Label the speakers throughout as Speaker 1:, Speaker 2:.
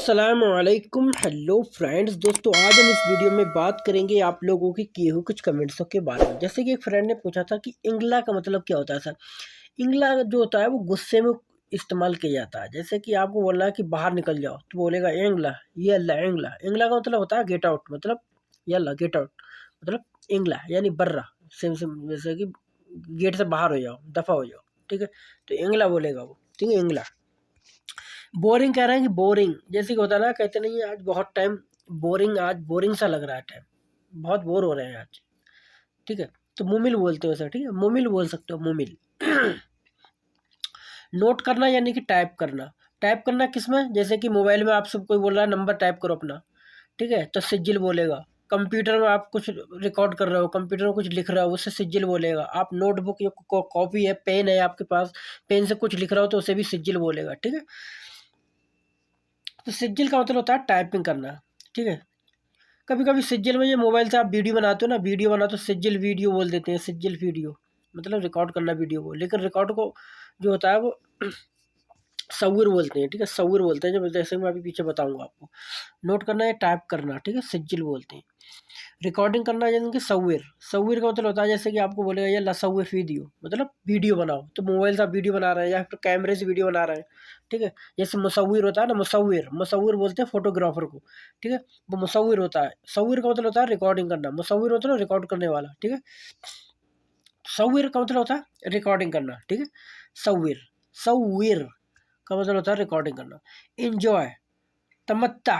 Speaker 1: अस्सलामुअलैकुम hello friends. दोस्तों आज हम इस वीडियो में बात करेंगे आप लोगों के किए हुए कुछ कमेंट्सों के बारे में। जैसे कि एक फ्रेंड ने पूछा था कि इंगला का मतलब क्या होता है सर। इंगला जो होता है वो गुस्से में इस्तेमाल किया जाता है। जैसे कि आपको बोलना है कि बाहर निकल जाओ तो बोलेगा एंगला, ये अल्लाह एंगला। एंगला का मतलब होता है गेट आउट, मतलब यल्ला गेट आउट, मतलब इंगला यानी बर्रा। सेम सेम जैसे कि गेट से बाहर हो जाओ, दफ़ा हो जाओ, ठीक है। तो एंगला बोलेगा वो, ठीक है, इंगला। बोरिंग कह रहे हैं कि बोरिंग, जैसे कि होता है ना, कहते नहीं आज बहुत टाइम बोरिंग, आज बोरिंग सा लग रहा है टाइम, बहुत बोर हो रहे हैं आज, ठीक है। तो मुमिल बोलते हो सर, ठीक है, मुमिल बोल सकते हो, मुमिल। नोट करना यानी कि टाइप करना। टाइप करना किसमें, जैसे कि मोबाइल में आप सब कोई बोल रहा है नंबर टाइप करो अपना, ठीक है, तो सिज्जिल बोलेगा। कंप्यूटर में आप कुछ रिकॉर्ड कर रहे हो, कंप्यूटर में कुछ लिख रहे हो, उससे सिज्जिल बोलेगा। आप नोटबुक या कॉपी है, पेन है आपके पास, पेन से कुछ लिख रहे हो तो उसे भी सिज्जिल बोलेगा, ठीक है। तो सिज्जिल का मतलब होता है टाइपिंग करना, ठीक है। कभी कभी सिज्जिल में ये मोबाइल से आप वीडियो बनाते हो ना, वीडियो बनाते हो सिज्जिल वीडियो बोल देते हैं, सिज्जिल वीडियो मतलब रिकॉर्ड करना वीडियो को, लेकिन रिकॉर्ड को जो होता है वो सव्वीर बोलते हैं, ठीक है, सव्वीर बोलते हैं, जब जैसे मैं अभी पीछे बताऊंगा आपको। नोट करना है, टाइप करना, ठीक है, सिज्जिल बोलते हैं। रिकॉर्डिंग करना यानी कि सव्वीर। सव्वीर का मतलब होता है जैसे कि आपको बोलेगा ये लसव्वे वीडियो, मतलब वीडियो बनाओ, तो मोबाइल से आप वीडियो बना रहे हैं या फिर कैमरे से वीडियो बना रहे हैं, ठीक है। जैसे मुसव्विर होता है ना, मुसव्विर, मुसव्विर बोलते हैं फोटोग्राफर को, ठीक है, वो मुसव्विर होता है। सव्वीर का मतलब होता है रिकॉर्डिंग करना, मुसव्विर होता है रिकॉर्ड करने वाला, ठीक है। सव्वीर का मतलब होता है रिकॉर्डिंग करना, ठीक है। सव्वीर, सव्वीर का मतलब होता है रिकॉर्डिंग करना। इंजॉय, तमत्ता,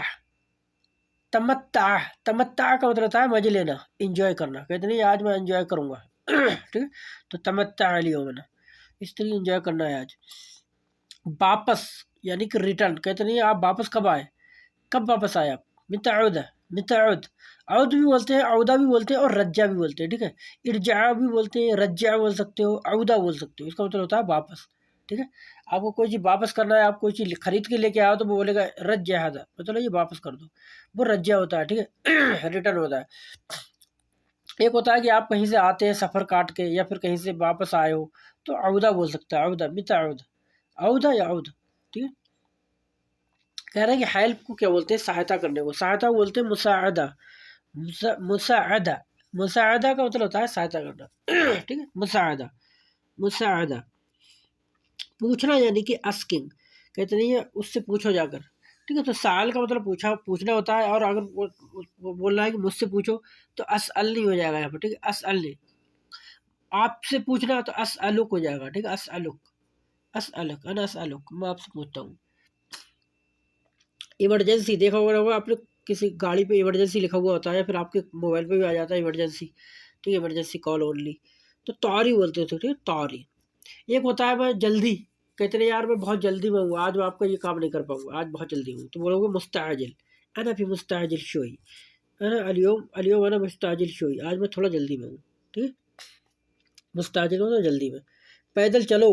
Speaker 1: तमत्ता, तमत्ता का मतलब होता है मजे लेना, इंजॉय करना। कहते नहीं आज मैं एंजॉय करूंगा, ठीक है, तो तमत्ता लियो मैंने, इस तरीके इंजॉय करना है आज। वापस यानी कि रिटर्न, कहते नहीं आप वापस कब आए, कब वापस आए आप। मितउद, मितउद, औद भी बोलते हैं, औदा भी बोलते हैं और रज्जा भी बोलते हैं, ठीक है। इर्जा भी बोलते हैं, रज्जा बोल सकते हो, औदा बोल सकते हो, इसका मतलब होता है वापस, ठीक है। आपको कोई चीज़ वापस करना है, आप कोई चीज़ खरीद के लेके आओ तो वो बोलेगा रज्जा हादा, मतलब ये वापस कर दो, वो रज्जा होता है, ठीक है। रिटर्न होता है। एक होता है कि आप कहीं से आते हैं सफ़र काट के या फिर कहीं से वापस आए हो, तो औदा बोल सकता है, औदा, मितउद, औदा या औद, ठीक है। कह रहे हैं कि हेल्प को क्या बोलते हैं, सहायता करने को, सहायता को बोलते हैं मुसाअदा। मुसाअदा, मुसाअदा का मतलब होता है सहायता करना, ठीक है, मुसाअदा, मुसाअदा। पूछना यानी कि आस्किंग, कहते नहीं है उससे पूछो जाकर, ठीक है। तो साल का मतलब पूछा, पूछना होता है, और अगर वो बोल रहा है कि मुझसे पूछो तो असअल नहीं हो जाएगा यहाँ पर, ठीक है, असअल नहीं। आपसे पूछना तो असअलुक हो जाएगा, ठीक है, असअलुक, असअलुक, अना असअलुक, मैं आपसे पूछता हूँ। इमरजेंसी देखा होगा आपने, किसी गाड़ी पे इमरजेंसी लिखा हुआ होता है, या फिर आपके मोबाइल पे भी आ जाता है इमरजेंसी, ठीक है, इमरजेंसी कॉल ओनली, तो तारी बोलते थे, ठीक है, तारी। एक होता है मैं जल्दी, कहते हैं यार मैं बहुत जल्दी में हूँ, आज मैं आपका ये काम नहीं कर पाऊंगा, आज बहुत जल्दी हूँ, तो बोलोगे मुस्ताजिल, अना फिर मुस्ताजिल शोई, अना अलियोम, अलियोम अना मुस्ताजिल शोई, आज मैं थोड़ा जल्दी में हूँ, ठीक है। मुस्ताजिल हो तो जल्दी में। पैदल चलो,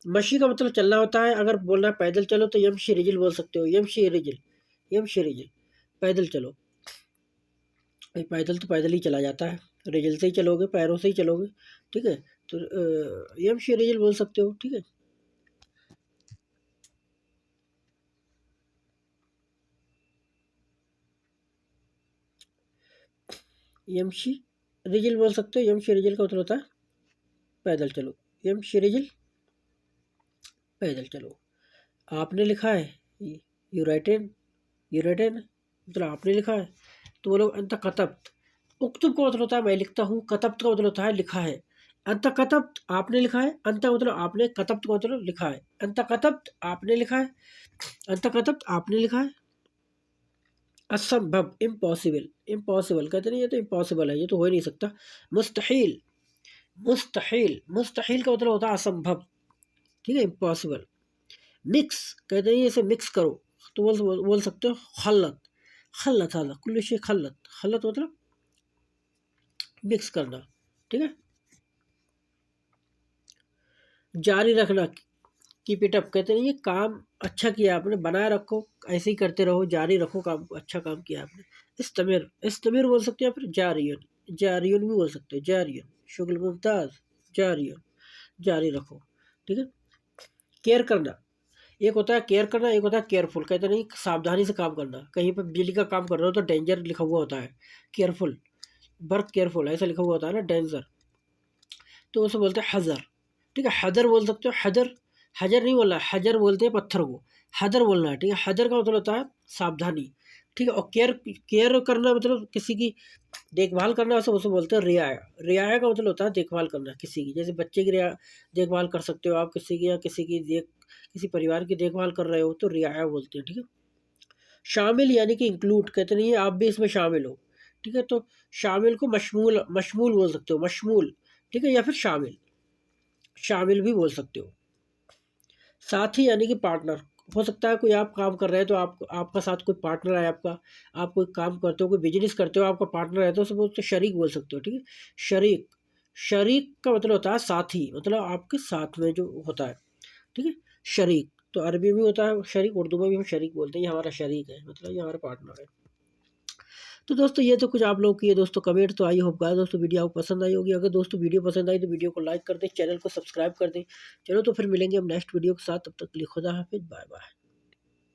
Speaker 1: मशी का मतलब चलना होता है, अगर बोलना है पैदल चलो तो यमशी रिजिल बोल सकते हो, यमशी रिजिल, यमशी रिजिल, पैदल चलो। भाई पैदल तो पैदल ही चला जाता है, रिजल से ही चलोगे, पैरों से ही चलोगे, ठीक है। तो यमशी रिजल बोल सकते हो, ठीक है। यमशी रिजल बोल सकते हो, यमशी रिजल का मतलब होता है पैदल चलो, यमशी रिजल, पैदल चलो। आपने लिखा है, यू राइटन, यू राइटन मतलब आपने लिखा है, तो वो लोग अंत कतब्त। उक्तुब का मतलब होता है मैं लिखता हूँ, कतब्त का मतलब होता है लिखा है। अंत कतब्त आपने लिखा है, अंत मतलब आपने, कतब्त का मतलब लिखा है, अंत कतब्त आपने लिखा है, अंत कतब्त आपने लिखा है। असंभव, इम्पॉसिबल, इम्पॉसिबल कहते नहीं ये तो इम्पॉसिबल है, ये तो हो ही नहीं सकता। मुस्तहील, मुस्तहील, मुस्तहील का मतलब होता है असंभव, ठीक है, इम्पॉसिबल। मिक्स कहते हैं इसे मिक्स करो, तो बोल सकते हो खल्लत, खल्लत हादा कुल्लु शै खल्लत, खल्लत मतलब मिक्स करना, ठीक है। जारी रखना, कीप इट अप, कहते हैं ये काम अच्छा किया आपने, बनाए रखो, ऐसे ही करते रहो, जारी रखो, काम अच्छा काम किया आपने। इस्तमिर, इस्तमिर बोल सकते हैं, फिर जारियन, जारियन भी बोल सकते हो, जारियन, शुगल मुमताज, जारियन, जारी रखो, ठीक है। केयर करना, एक होता है केयर करना, एक होता है केयरफुल। कहते नहीं सावधानी से काम करना, कहीं पर बिजली का काम कर रहे हो तो डेंजर लिखा हुआ होता है, केयरफुल, वर्क केयरफुल ऐसा लिखा हुआ होता है ना, डेंजर, तो उसे बोलते हैं हज़र। ठीक है, हदर बोल सकते हो, हदर, हजर नहीं बोलना, हजर बोलते हैं पत्थर को, हदर बोलना है। ठीक है, हदर का मतलब होता है सावधानी। ठीक है, और केयर, केयर करना मतलब किसी की देखभाल करना, उसे उसे बोलते हैं रियाया। रियाया का मतलब होता है देखभाल करना किसी की, जैसे बच्चे की देखभाल कर सकते हो आप किसी की, या किसी की किसी परिवार की देखभाल कर रहे हो तो रियाया बोलते हैं। ठीक है, शामिल यानी कि इंक्लूड, कहते नहीं है आप भी इसमें शामिल हो। ठीक है, तो शामिल को मशमूल, मशमूल बोल सकते हो, मशमूल। ठीक है, या फिर शामिल, शामिल भी बोल सकते हो। साथी यानी कि पार्टनर, हो सकता है कोई आप काम कर रहे हैं तो आपका साथ कोई पार्टनर है आपका, आप कोई काम करते हो, कोई बिजनेस करते हो, आपका पार्टनर है तो उसे बोलते शरीक बोल सकते हो। ठीक है, शरीक, शरीक का मतलब होता है साथी, मतलब आपके साथ में जो होता है। ठीक है, शरीक तो अरबी में होता है शरीक, उर्दू में भी हम शरीक बोलते हैं, ये हमारा शरीक है, मतलब ये हमारा पार्टनर है। तो दोस्तों ये तो कुछ आप लोग की है दोस्तों कमेंट, तो आई होप गाइस दोस्तों वीडियो आपको पसंद आई होगी। अगर दोस्तों वीडियो पसंद आई तो वीडियो को लाइक कर दें, चैनल को सब्सक्राइब कर दें। चलो तो फिर मिलेंगे हम नेक्स्ट वीडियो के साथ, तब तक के लिए खुदा हाफिज़, बाय बाय।